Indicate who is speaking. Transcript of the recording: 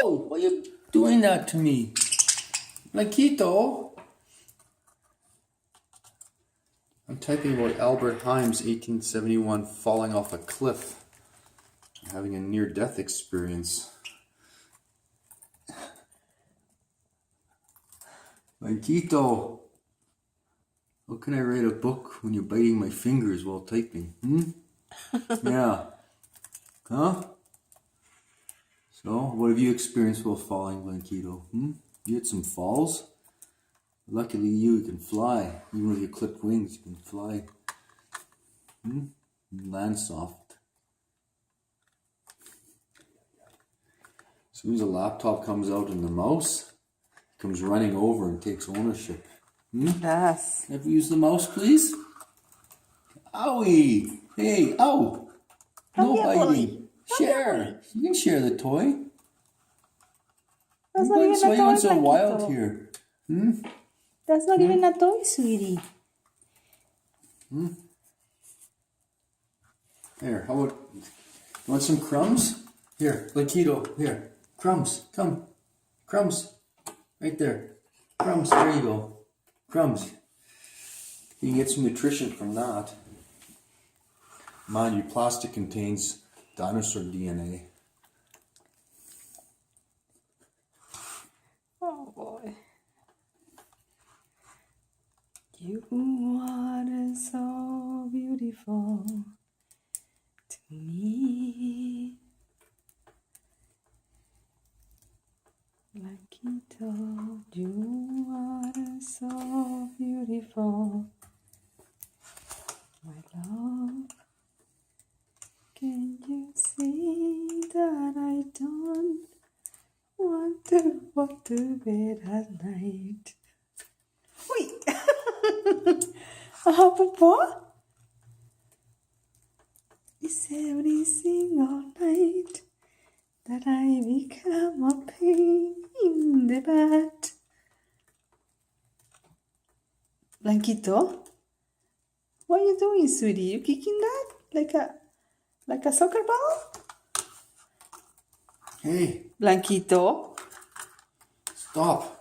Speaker 1: Whoa! Why are you doing that to me? Blanquito! I'm typing about Albert Heim's 1871 falling off a cliff, having a near-death experience. Blanquito! How can I write a book when you're biting my fingers while typing? Yeah. Huh? So, what have you experienced while falling, Blanquito? You had some falls? Luckily you can fly. Even with your clipped wings, you can fly. You land soft. As soon as the laptop comes out and the mouse comes running over and takes ownership.
Speaker 2: Yes.
Speaker 1: Have you used the mouse, please? Owie! Hey, ow! No biting. Share. You can share the toy.
Speaker 2: That's not even a
Speaker 1: Why are you
Speaker 2: toy,
Speaker 1: going so
Speaker 2: Blanquito.
Speaker 1: wild here?
Speaker 2: That's not even a toy, sweetie.
Speaker 1: Here, how about... You want some crumbs? Here, Blanquito, here. Crumbs, come. Crumbs. Right there. Crumbs, there you go. Crumbs. You can get some nutrition from that. Mind you, plastic contains dinosaur D.N.A.
Speaker 2: Oh boy. You are so beautiful to me. Blanquito, you are so beautiful. My love, can you see that I don't want to walk to bed at night? Wait! Papa? It's every single night that I become a pain in the butt. Blanquito? What are you doing, sweetie? You kicking that? Like a soccer ball?
Speaker 1: Hey,
Speaker 2: Blanquito?
Speaker 1: stop.